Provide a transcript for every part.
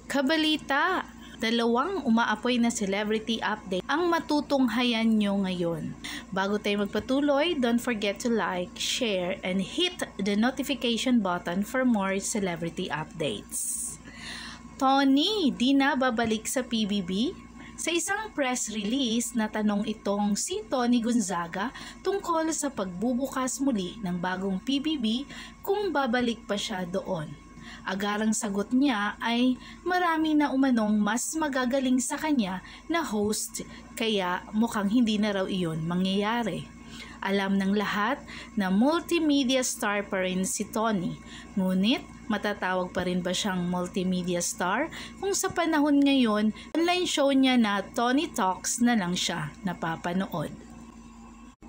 Kabalita! Dalawang umaapoy na celebrity update ang matutunghayan nyo ngayon. Bago tayo magpatuloy, don't forget to like, share, and hit the notification button for more celebrity updates. Tony, di na babalik sa PBB? Sa isang press release, natanong itong si Tony Gonzaga tungkol sa pagbubukas muli ng bagong PBB kung babalik pa siya doon. Agarang sagot niya ay marami na umanong mas magagaling sa kanya na host kaya mukhang hindi na raw iyon mangyayari. Alam ng lahat na multimedia star pa rin si Tony, ngunit matatawag pa rin ba siyang multimedia star kung sa panahon ngayon online show niya na Tony Talks na lang siya napapanood?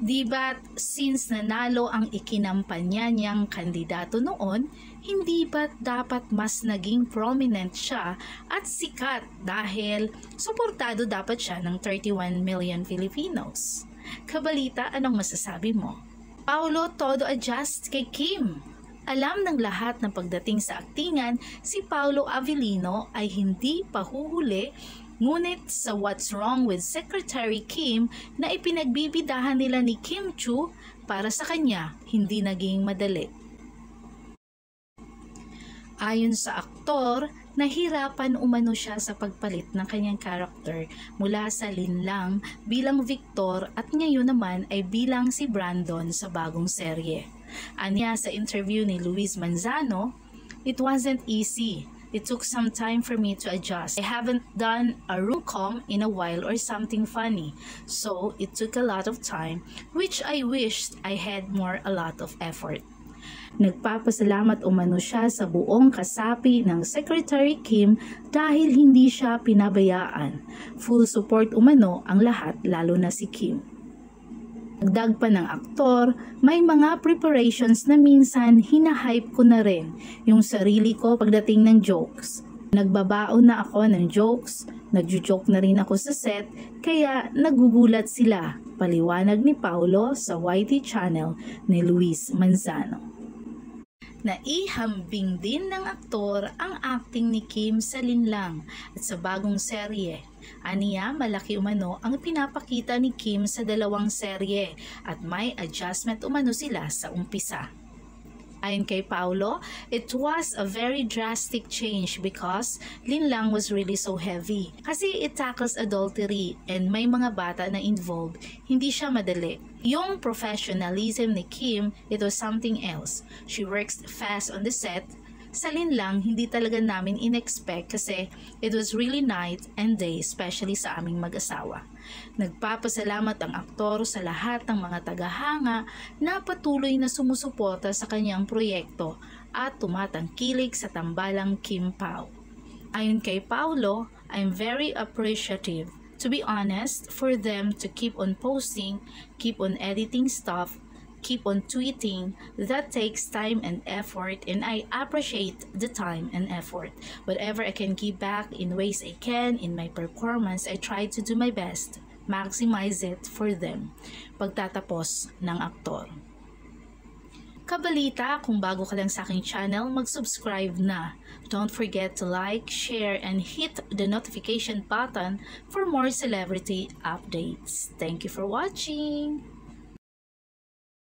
Diba't since nanalo ang ikinampanya niyang kandidato noon, hindi ba't dapat mas naging prominent siya at sikat dahil suportado dapat siya ng 31 million Filipinos? Kabalita, anong masasabi mo? Paulo todo adjust kay Kim. Alam ng lahat na pagdating sa aktingan, si Paulo Avellino ay hindi pahuhuli. Ngunit sa What's Wrong with Secretary Kim na ipinagbibidahan nila ni Kim Chiu, para sa kanya hindi naging madali. Ayon sa aktor, nahirapan umano siya sa pagpalit ng kanyang character mula sa Linlang bilang Victor at ngayon naman ay bilang si Brandon sa bagong serye. Anya sa interview ni Luis Manzano, "It wasn't easy. It took some time for me to adjust. I haven't done a rom-com in a while or something funny, so it took a lot of time, which I wished I had a lot of effort." Nagpapasalamat umano siya sa buong kasapi ng Secretary Kim dahil hindi siya pinabayaan. Full support umano ang lahat, lalo na si Kim. Dagdag pa ng aktor, may mga preparations na minsan hinahype ko na rin yung sarili ko pagdating ng jokes. Nagbabaon na ako ng jokes, nagjo-joke na rin ako sa set, kaya nagugulat sila, paliwanag ni Paulo sa YT channel ni Luis Manzano. Naihambing din ng aktor ang acting ni Kim sa Linlang at sa bagong serye. Aniya, malaki umano ang pinapakita ni Kim sa dalawang serye at may adjustment umano sila sa umpisa. Ayon kay Paulo, it was a very drastic change because Linlang was really so heavy. Kasi it tackles adultery and may mga bata na involved, hindi siya madali. Yung professionalism ni Kim, it was something else. She works fast on the set. Sa Linlang, hindi talaga namin in-expect kasi it was really night and day, especially sa aming mag-asawa. Nagpapasalamat ang aktor sa lahat ng mga tagahanga na patuloy na sumusuporta sa kanyang proyekto at tumatangkilik sa tambalang Kim Pao. Ayon kay Paulo, I'm very appreciative, to be honest, for them to keep on posting, keep on editing stuff, keep on tweeting. That takes time and effort, and I appreciate the time and effort. Whatever I can give back in ways I can in my performance, I try to do my best, maximize it for them. Pagtatapos ng aktor. Kabalita, kung bago ka lang sa aking channel, mag-subscribe na. Don't forget to like, share, and hit the notification button for more celebrity updates. Thank you for watching!